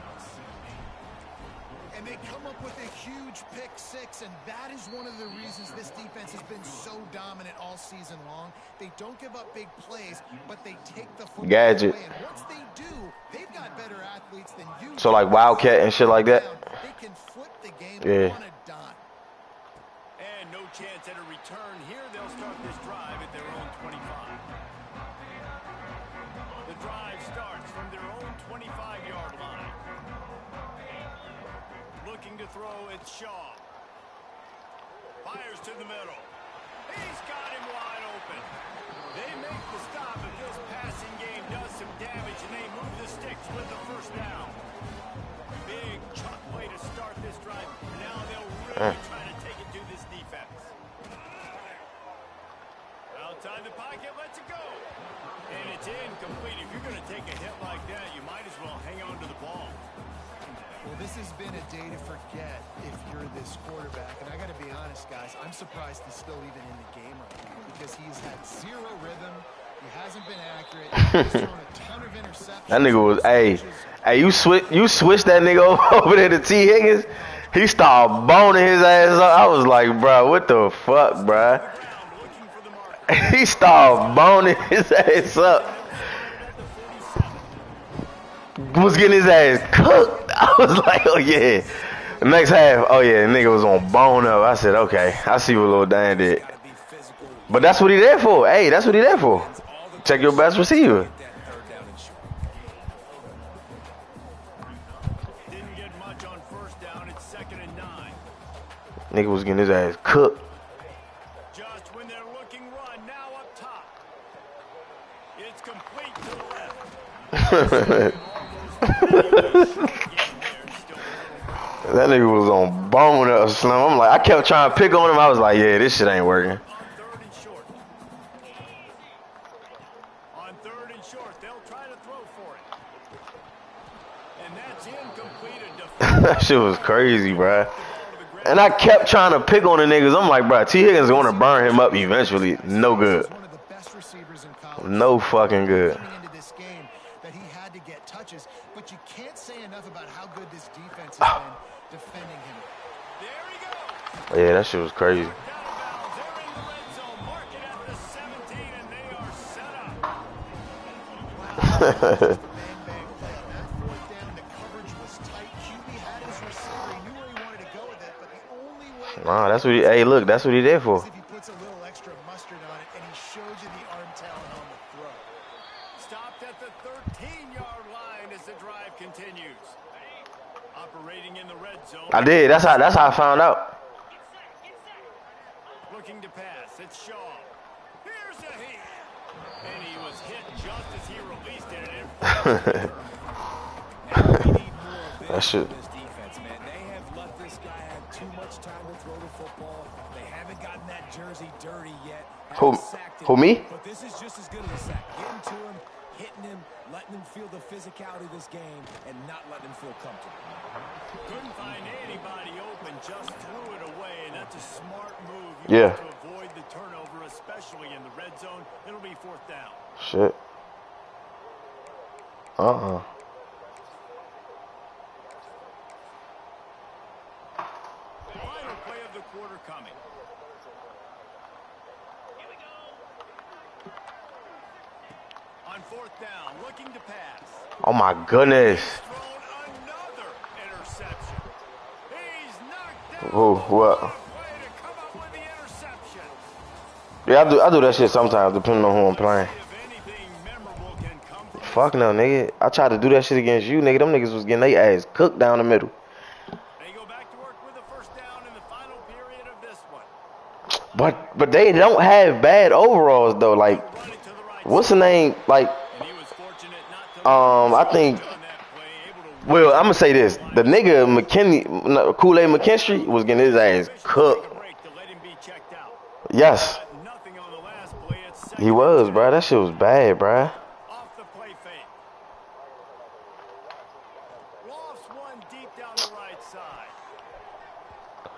And they come up with a huge pick 6, and that is one of the reasons this defense has been so dominant all season long. They don't give up big plays, but they take the football
Gadget.
away. And once they do, they've got better athletes than you.
So like Wildcat and shit like that.
They can flip the game
Yeah.
on a dime.
And no chance at a return here. They'll start this drive at their own 25. The drive starts from their own 25-yard line. Looking to throw, it's Shaw. Fires to the middle. He's got him wide open. They make the stop, but this passing game does some damage, and they move the sticks with the first down. Big chunk play to start this drive. Now they'll really try to take it to this defense. Outside the pocket, lets it go. And it's incomplete. If you're going to take a hit like that, you might as well hang on to the ball.
Well, this has been a day to forget if you're this quarterback. And I got to be honest, guys, I'm surprised he's still even in the game right now because he's had zero rhythm. He hasn't been accurate. He's thrown a ton of interceptions.
That nigga was, hey, you switched that nigga over there to T. Higgins. He started boning his ass up. I was like, bro, what the fuck, bro? He started boning his ass up. Was getting his ass cooked. I was like, oh yeah. The next half, oh yeah, the nigga was on bone up. I said, okay, I see what Lil Dan did. But that's what he there for. Hey, that's what he there for. Check your best receiver.
Didn't get much on first down. It's 2nd and 9.
Nigga was getting his ass cooked.
Just when they're looking run, now up top. It's complete to the left.
That nigga was on bone up, Slim. I'm like, I kept trying to pick on him. I was like, yeah, this shit ain't working.
On 3rd and short. On 3rd and short, they'll try to throw for it. And that's incomplete.
That shit was crazy, bruh. And I kept trying to pick on the niggas. I'm like, bruh, T. Higgins is going to burn him up eventually. No good.
One of the best receivers in college.
No fucking good.
Coming into this game that he had to get touches, but you can't say enough about how good this defense has been defending him.
There he goes.
Yeah, that shit was crazy.
Down bounds. They're in the red zone. Mark it at the 17, and they are set up.
Bang, bang play on that 4th down. The coverage was tight. QB had his receiver. He knew where he wanted to go with it, but the only way
Nah, that's what he, hey, look, that's what he there for.
is if he puts a little extra mustard on it, and he shows you the arm talent on the throw.
Stopped at the 13-yard line as the drive continues. Operating in the red zone.
I did. That's how I found out.
Looking to pass. It's Shaw. Here's a hit. And he was hit just as he released it.
That shit.
This defense, man, they have let this guy have too much time to throw the football. They haven't gotten that jersey dirty yet.
Who, me?
But this is just as good as a sack. Getting to him, hitting him, letting him feel the physicality of this game, and not letting him feel comfortable.
Couldn't find anybody open, just threw it away, and that's a smart move.
Yeah.
To avoid the turnover, especially in the red zone. It'll be 4th down.
Shit.
Final play of the quarter coming. Here we go. On 4th down, looking to pass.
Oh my goodness.
Thrown another interception. He's knocked down.
Who? What?
Way to come up with the interception.
Yeah, I do that shit sometimes, depending on who I'm playing.
If anything
fuck no, nigga. I tried to do that shit against you, nigga. Them niggas was getting their ass cooked down the middle.
They go back to work with a first down in the final period of this one.
But they don't have bad overalls though. Like,
Run it to the right
what's the name? Like,
and he was fortunate not to
I think.
on that play, able to
Well, I'm gonna say this: the nigga Kool-Aid McKinstry was getting his ass cooked.
break to let him be checked out.
Yes,
Nothing on the last play. It's second
he was, bro. That shit was bad, bro.
off the play fake. Lofts one deep down the right side.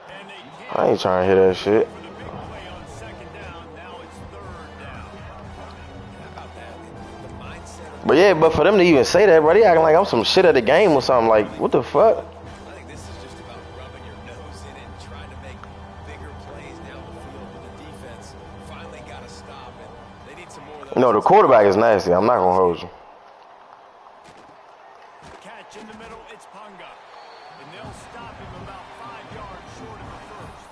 And they can't
I ain't trying to hear that shit.
for the big play on second down. Now it's third down.
How about that? The mindset of
But yeah, but for them to even say that, bro, they acting like I'm some shit at the game or something. Like, what the fuck?
I think this is just about rubbing your nose in it and trying to make bigger plays down the field. But the defense finally got to stop, and they need some more of those.
You know, the quarterback is nasty. I'm not gonna hold you.
Catch in the middle. It's Punga. And they'll stop him about 5 yards short of the first.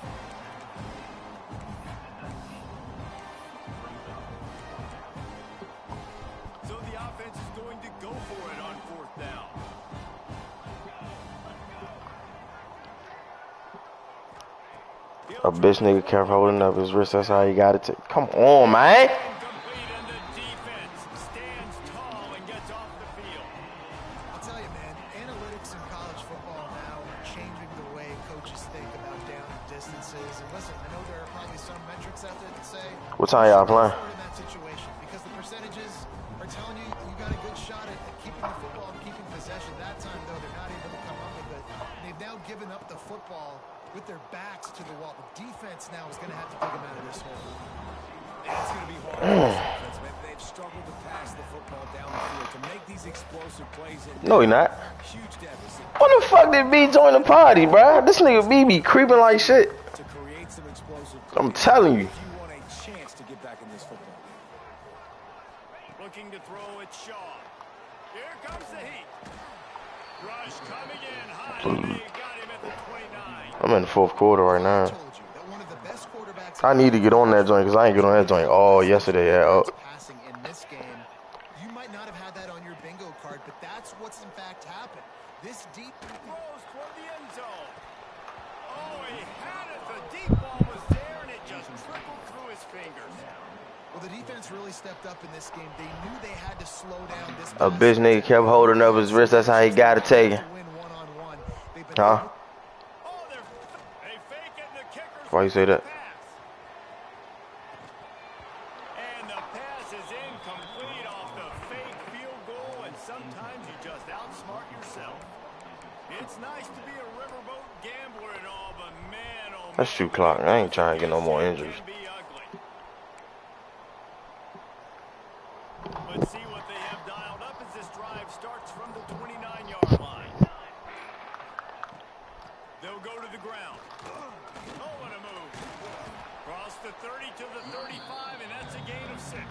So the offense is going to go for it on fourth down.
A bitch nigga kept holding up his wrist. That's how he got it. Come on, man.
Incomplete, and the defense stands tall and gets off the field.
I'll tell you, man, analytics in college football now are changing the way coaches think about down and distances. And listen, I know there are probably some metrics out there that say
What time y'all playing?
in that situation because the percentages are telling you you got a good shot at keeping the football and keeping possession. That time, though, they're not able to come up with it. They've now given up the football with their backs to the wall. The defense now is going to have to dig them out of this hole.
It's going to be hard for this offense, man. They've struggled to pass the football down the field to make these explosive plays.
No, he not.
Huge deficit
What the fuck did B join the party, bro? This nigga B be creeping like shit.
to create some explosive plays.
I'm telling you.
If you want a chance to get back in this football game.
Looking to throw it, Shaw. Here comes the heat. Rush coming in high. They got him at the 29.
I'm in the fourth quarter right now.
Told you that one of the best quarterbacks
I need to get on that joint because I ain't get on that joint all yesterday. Yeah,
passing in this game. You might not have had that on your bingo card, but that's what's in fact happened. This deep
Throws toward the end zone. Oh, he had it. The deep ball was there, and it just trickled through his fingers.
well, the defense really stepped up in this game. They knew they had to slow down this
a bitch nigga kept holding up his wrist. That's how he got it taken.
to win one-on-one. They've been
Huh?
Oh, they fake it, and the kicker's
Why you say that?
pass. And the pass is incomplete off the fake field goal, and sometimes you just outsmart yourself. It's nice to be a riverboat gambler and all, but man, oh man.
That's shoot clock. I ain't trying to get no more injuries.
Can be ugly. Let's see what they have dialed up as this drive starts from the 29-yard line. They'll go to the ground. Oh, what a move. Cross the 30 to the 35, and that's a gain of 6.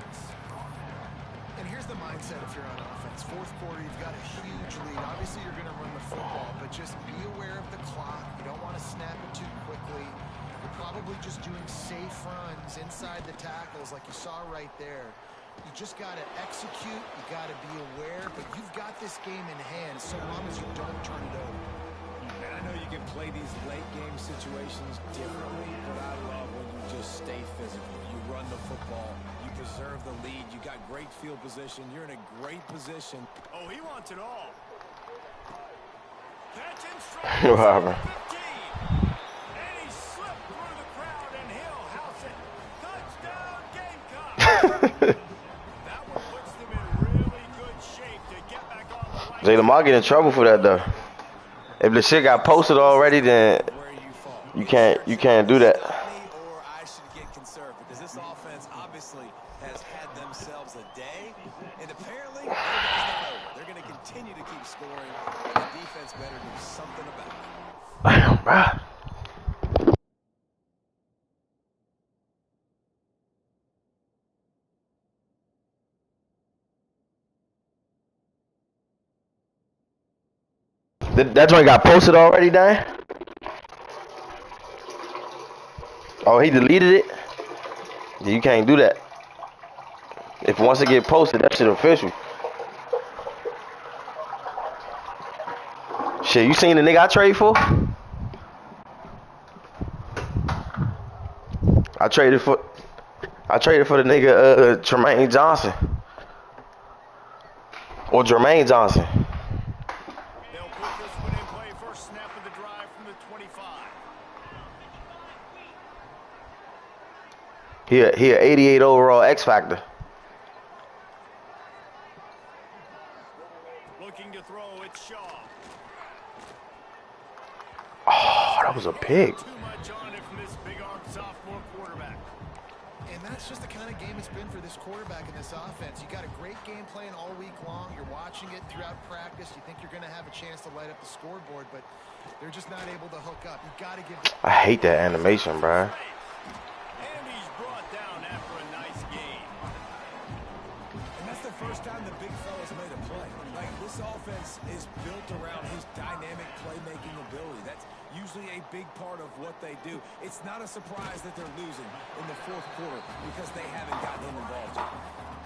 And here's the mindset if you're on offense. Fourth quarter, you've got a huge lead. Obviously, you're going to run the football, but just be aware of the clock. You don't want to snap it too quickly. You're probably just doing safe runs inside the tackles like you saw right there. You just got to execute. You got to be aware, but you've got this game in hand so long as you don't turn it over.
And I know you can play these late game situations differently, but I love when you just stay physical. You run the football, you preserve the lead, you got great field position, you're in a great position.
Oh, he wants it all. Catch and strike.
What happened?
15. And he slipped through the crowd, and he'll house it. Touchdown, Gamecock. That one puts them in really good shape to get back on the right.
Jay Lamar get in trouble for that though. If the shit got posted already, then
Where you fall.
you can't do that.
Or I should get conserved because this offense obviously has had themselves a day, and apparently their day's not over. They're going to continue to keep scoring, and the defense better do something about it.
Damn, bruh. That joint got posted already, Dan? Oh, he deleted it? Yeah, you can't do that. If once it get posted, that shit official. Shit, you seen the nigga I trade for? I traded for the nigga Tremaine Johnson. Or Jermaine Johnson.
They'll put this one in play. First snap of the drive from the 25.
He a 88 overall X Factor.
Looking to throw, it's Shaw.
Oh, that was a pick.
Too much on it from this big-armed sophomore quarterback.
And that's just the kind of game it's been for this quarterback in this offense. You got a great game plan all week long. You're watching it throughout practice. You think you're going to have a chance to light up the scoreboard, but they're just not able to hook up. You got to give.
I hate that animation, bro.
And he's brought down after a nice game.
And that's the first time the big fella's made a play. Like, this offense is built around his dynamic playmaking ability. That's usually a big part of what they do. It's not a surprise that they're losing in the fourth quarter because they haven't gotten him involved yet.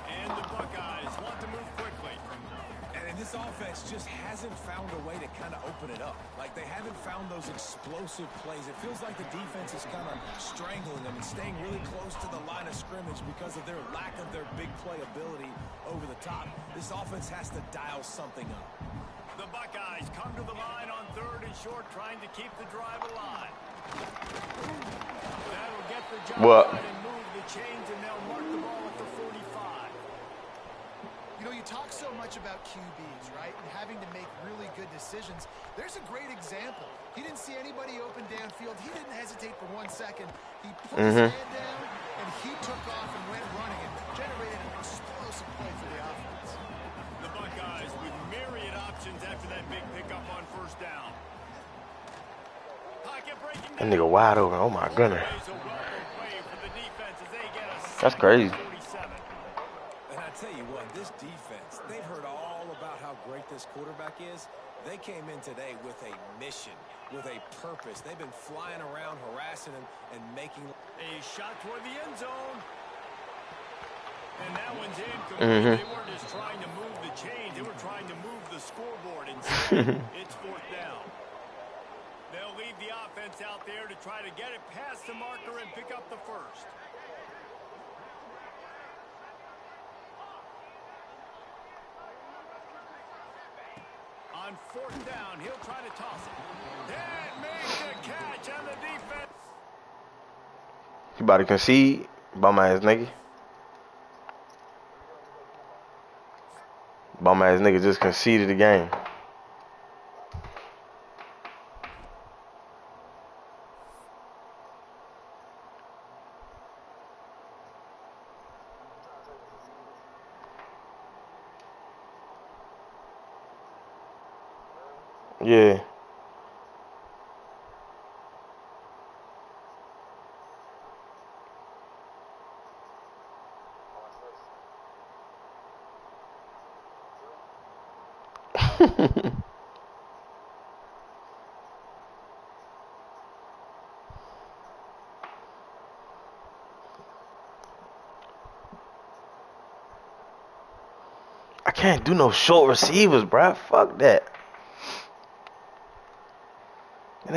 And the Buckeyes want to move quickly.
And this offense just hasn't found a way to kind of open it up. Like, they haven't found those explosive plays. It feels like the defense is kind of strangling them and staying really close to the line of scrimmage because of their lack of their big play ability over the top. This offense has to dial something up.
The Buckeyes come to the line on 3rd and short, trying to keep the drive alive. That'll get the job done and move the chains, and they'll mark the ball at the 45.
You know, you talk so much about QBs, right? And having to make really good decisions. There's a great example. He didn't see anybody open downfield. He didn't hesitate for 1 second. He put his hand down, and he took off and went running and generated an explosive play for the offense.
The Buckeyes with myriad options after that big pickup on 1st down. Pocket breaking.
That nigga wide open. Oh my goodness.
A welcome play for the defense as they get a
That's crazy.
47.
And I tell you what, this defense, they've heard all about how great this quarterback is. They came in today with a mission, with a purpose. They've been flying around, harassing him, and making
A shot toward the end zone. And that one's incomplete. They weren't just trying to move the chains. They were trying to move the scoreboard. Instead, it's 4th down. They'll leave the offense out there to try to get it past the marker and pick up the 1st. On 4th down, he'll try to toss it. And make the catch on the defense.
You about to concede? Bum ass nigga. Bum ass nigga just conceded the game. Yeah. I can't do no short receivers, bruh. Fuck that.